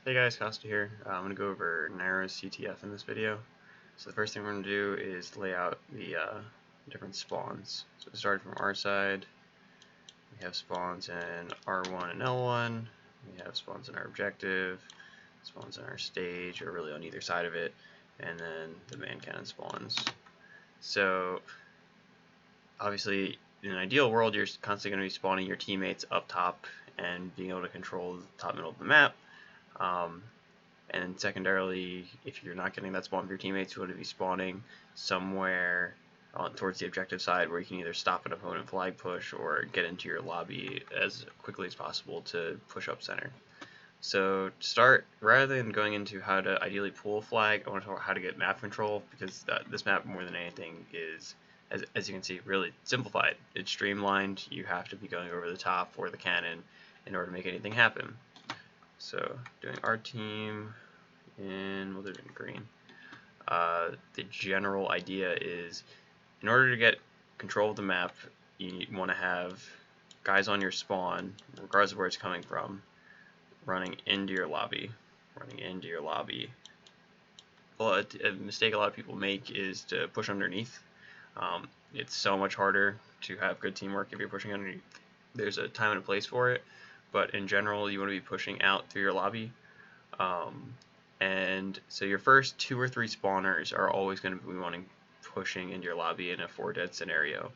Hey guys, Costa here. I'm going to go over narrow CTF in this video. So the first thing we're going to do is lay out the different spawns. So starting from our side, we have spawns in R1 and L1, we have spawns in our objective, spawns in our stage, or really on either side of it, and then the man cannon spawns. So obviously in an ideal world you're constantly going to be spawning your teammates up top and being able to control the top middle of the map. And secondarily, if you're not getting that spawn for your teammates, you want to be spawning somewhere towards the objective side where you can either stop an opponent flag push or get into your lobby as quickly as possible to push up center. So to start, rather than going into how to ideally pull a flag, I want to talk about how to get map control, because this map more than anything is, as you can see, really simplified. It's streamlined. You have to be going over the top or the cannon in order to make anything happen. So doing our team we'll do it in green. The general idea is, in order to get control of the map, you want to have guys on your spawn, regardless of where it's coming from, running into your lobby. Well, a mistake a lot of people make is to push underneath. It's so much harder to have good teamwork if you're pushing underneath. There's a time and a place for it, but in general, you want to be pushing out through your lobby. And so your first 2 or 3 spawners are always going to be pushing into your lobby in a 4-dead scenario.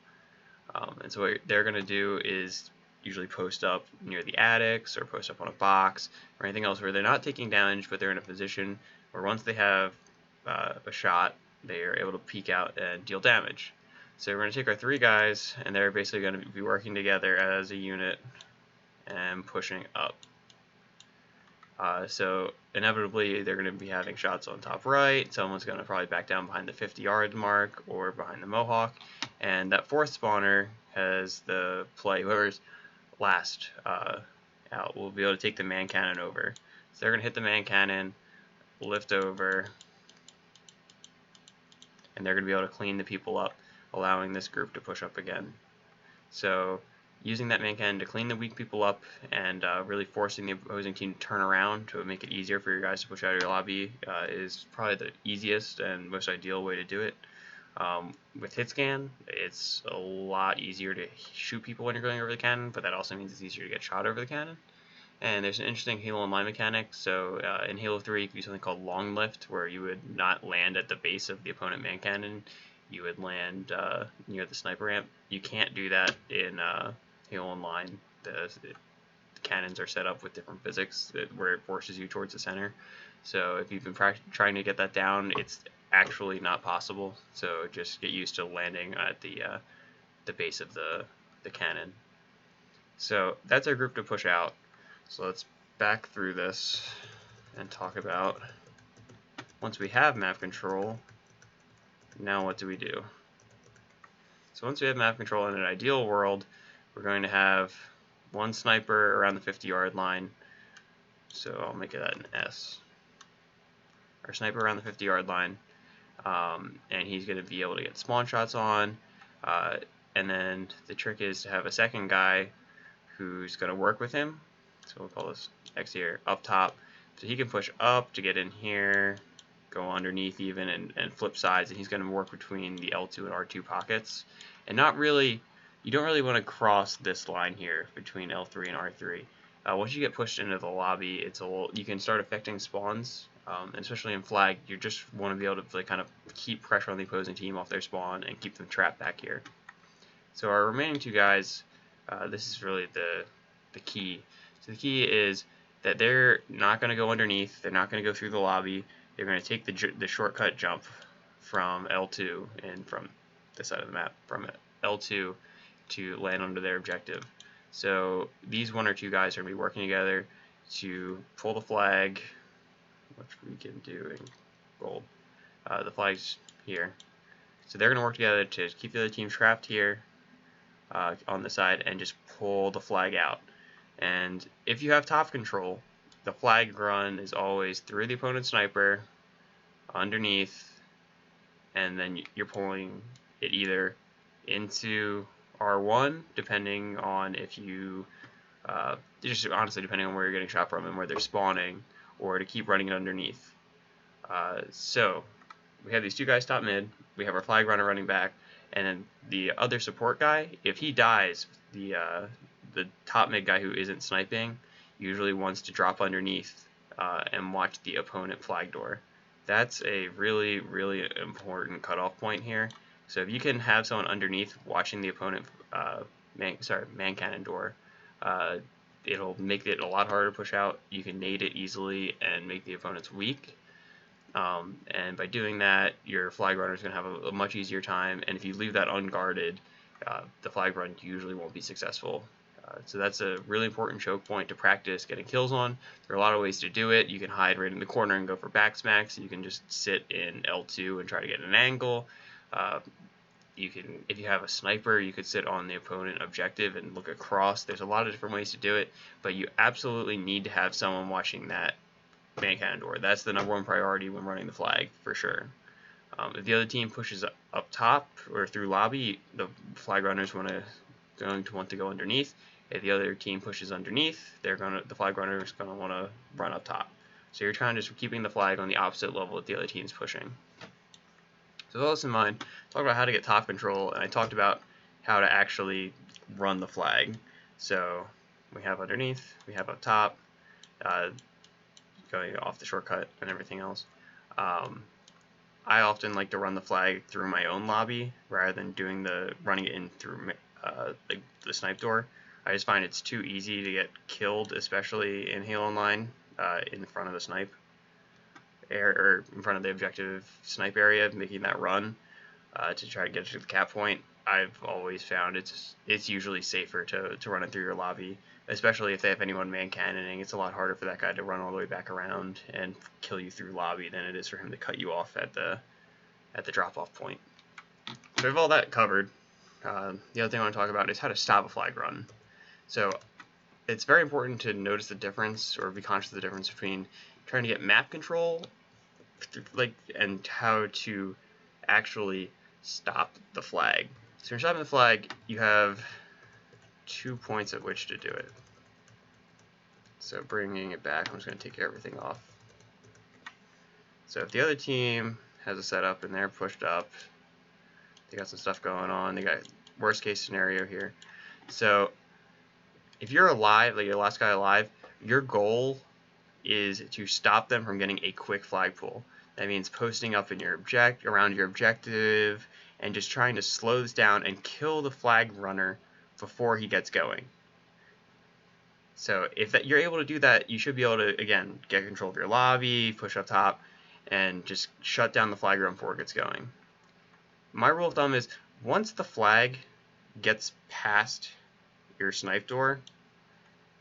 And so what they're going to do is usually post up near the attics or post up on a box or anything else where they're not taking damage, but they're in a position where once they have a shot, they are able to peek out and deal damage. So we're going to take our 3 guys, and they're basically going to be working together as a unit and pushing up. So inevitably they're going to be having shots on top right. Someone's going to probably back down behind the 50-yard mark or behind the Mohawk, and that 4th spawner has the play. Whoever's last out will be able to take the man cannon over. So they're going to hit the man cannon, lift over, and they're going to be able to clean the people up, allowing this group to push up again. So using that man cannon to clean the weak people up and really forcing the opposing team to turn around to make it easier for your guys to push out of your lobby is probably the easiest and most ideal way to do it. With hit scan, it's a lot easier to shoot people when you're going over the cannon, but that also means it's easier to get shot over the cannon. And there's an interesting Halo Online mechanic. So in Halo 3, you can do something called long lift, where you would not land at the base of the opponent man cannon. You would land near the sniper ramp. You can't do that in Halo Online. The cannons are set up with different physics where it forces you towards the center. So if you've been trying to get that down, it's actually not possible. So just get used to landing at the base of the cannon. So that's our group to push out. So let's back through this and talk about, once we have map control, now what do we do? So once we have map control in an ideal world, we're going to have 1 sniper around the 50-yard line. So I'll make it an S. Our sniper around the 50-yard line, and he's going to be able to get spawn shots on. And then the trick is to have a second guy who's going to work with him. So we'll call this X here, up top. So he can push up to get in here, go underneath even, and flip sides, and he's going to work between the L2 and R2 pockets. And you don't really want to cross this line here between L3 and R3. Once you get pushed into the lobby, you can start affecting spawns, and especially in flag, you just want to be able to kind of keep pressure on the opposing team off their spawn and keep them trapped back here. So our remaining 2 guys, this is really the key. So the key is that they're not going to go underneath, they're not going to go through the lobby, they're going to take the shortcut jump from L2 and from this side of the map, from L2 to land under their objective. So these 1 or 2 guys are going to be working together to pull the flag, which we can do in gold. The flag's here. So they're going to work together to keep the other team trapped here on the side and just pull the flag out. And if you have top control, the flag run is always through the opponent's sniper, underneath, and then you're pulling it either into R1, depending on if you, just honestly depending on where you're getting shot from and where they're spawning, or to keep running it underneath. So we have these two guys top mid, we have our flag runner running back, and then the other support guy, if he dies, the top mid guy who isn't sniping usually wants to drop underneath and watch the opponent flag door. That's a really, really important cutoff point here. So if you can have someone underneath watching the opponent man cannon door, it'll make it a lot harder to push out. You can nade it easily and make the opponents weak. And by doing that, your flag runner is going to have a much easier time. And if you leave that unguarded, the flag run usually won't be successful. So that's a really important choke point to practice getting kills on. There are a lot of ways to do it. You can hide right in the corner and go for back smacks. You can just sit in L2 and try to get an angle. You can, if you have a sniper, you could sit on the opponent objective and look across. There's a lot of different ways to do it, but you absolutely need to have someone watching that man cannon door. That's the #1 priority when running the flag, for sure. If the other team pushes up top or through lobby, the flag runners going to want to go underneath. If the other team pushes underneath, the flag runner is going to want to run up top. So you're trying to just keeping the flag on the opposite level that the other team's pushing. So with all this in mind, talk about how to get top control, and I talked about how to actually run the flag. So we have underneath, we have up top, going off the shortcut and everything else. I often like to run the flag through my own lobby rather than running it in through the snipe door. I just find it's too easy to get killed, especially in Halo Online, in front of the snipe or in front of the objective snipe area, making that run to try to get to the cap point. I've always found it's usually safer to run it through your lobby, especially if they have anyone man cannoning. It's a lot harder for that guy to run all the way back around and kill you through lobby than it is for him to cut you off at the drop-off point. So we have all that covered. The other thing I want to talk about is how to stop a flag run. So it's very important to notice the difference, or be conscious of the difference between trying to get map control, and how to actually stop the flag. So when you're stopping the flag, you have 2 points at which to do it. So bringing it back, I'm just going to take everything off. So if the other team has a setup and they're pushed up, they got some stuff going on, they got worst case scenario here. So if you're alive, like your last guy alive, your goal is to stop them from getting a quick flag pull. That means posting up in around your objective and just trying to slow this down and kill the flag runner before he gets going. So if you're able to do that, you should be able to, again, get control of your lobby, push up top, and just shut down the flag run before it gets going. My rule of thumb is once the flag gets past your snipe door,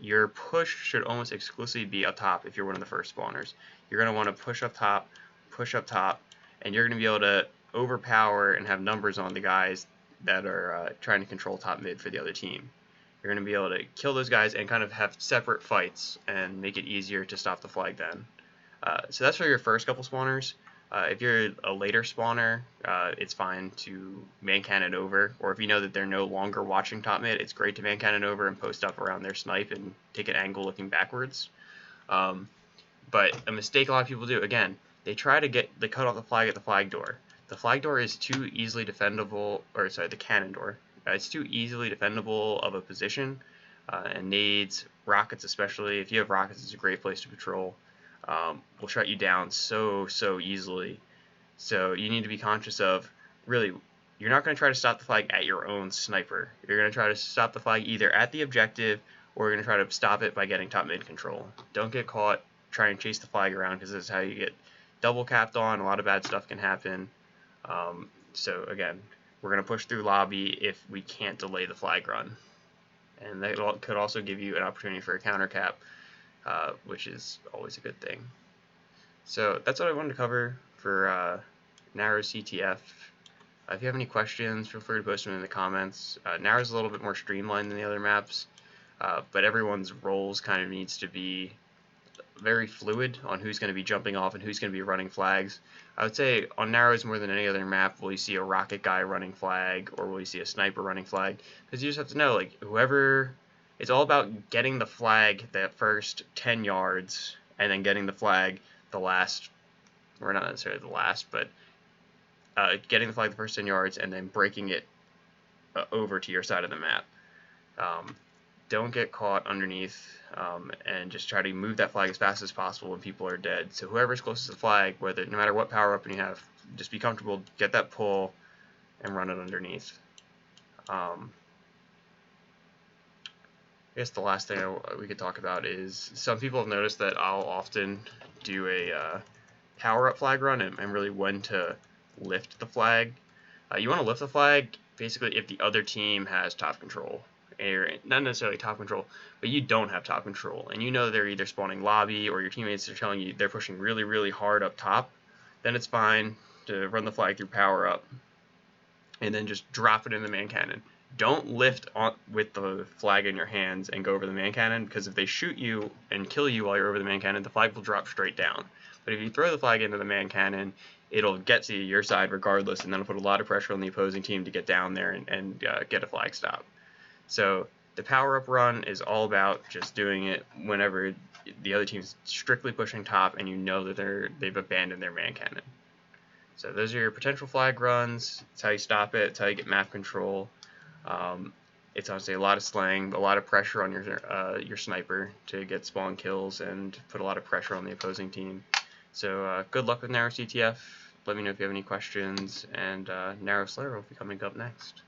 your push should almost exclusively be up top if you're one of the first spawners. You're going to want to push up top, and you're going to be able to overpower and have numbers on the guys that are trying to control top mid for the other team. You're going to be able to kill those guys and kind of have separate fights and make it easier to stop the flag then. So that's for your first couple spawners. If you're a later spawner, it's fine to man cannon over, or if you know that they're no longer watching top mid, it's great to man cannon over and post up around their snipe and take an angle looking backwards. But a mistake a lot of people do, again, they cut off the flag at the flag door. The flag door is too easily defendable, or sorry, the cannon door. It's too easily defendable of a position, and nades, rockets especially. If you have rockets, it's a great place to patrol. Will shut you down so easily. So you need to be conscious of, really, you're not going to try to stop the flag at your own sniper. You're going to try to stop the flag either at the objective, or you're going to try to stop it by getting top mid control. Don't get caught trying to chase the flag around, because this is how you get double capped on. A lot of bad stuff can happen. So again, we're going to push through lobby if we can't delay the flag run. And that could also give you an opportunity for a counter cap, which is always a good thing. So that's what I wanted to cover for Narrow CTF. If you have any questions, feel free to post them in the comments. Narrow is a little bit more streamlined than the other maps, but everyone's roles kind of needs to be very fluid on who's going to be jumping off and who's going to be running flags. I would say on Narrows more than any other map will you see a rocket guy running flag, or will you see a sniper running flag, because you just have to know, like, whoever, it's all about getting the flag that first 10 yards and then getting the flag the last, or not necessarily the last, but getting the flag the first 10 yards and then breaking it over to your side of the map. Don't get caught underneath, and just try to move that flag as fast as possible when people are dead. So whoever's closest to the flag, no matter what power up you have, just be comfortable, get that pull, and run it underneath. I guess the last thing we could talk about is some people have noticed that I'll often do a power up flag run and really when to lift the flag. You want to lift the flag basically if the other team has top control. Or not necessarily top control, but you don't have top control, and you know they're either spawning lobby or your teammates are telling you they're pushing really, really hard up top, then it's fine to run the flag through power up and then just drop it in the man cannon. Don't lift with the flag in your hands and go over the man cannon, because if they shoot you and kill you while you're over the man cannon, the flag will drop straight down. But if you throw the flag into the man cannon, it'll get to your side regardless, and that'll put a lot of pressure on the opposing team to get down there and get a flag stop. So the power-up run is all about just doing it whenever the other team's strictly pushing top and you know that they've abandoned their man cannon. So those are your potential flag runs. It's how you stop it. It's how you get map control. It's honestly a lot of slang, a lot of pressure on your sniper to get spawn kills and put a lot of pressure on the opposing team. So good luck with Narrow CTF. Let me know if you have any questions, and Narrow Slayer will be coming up next.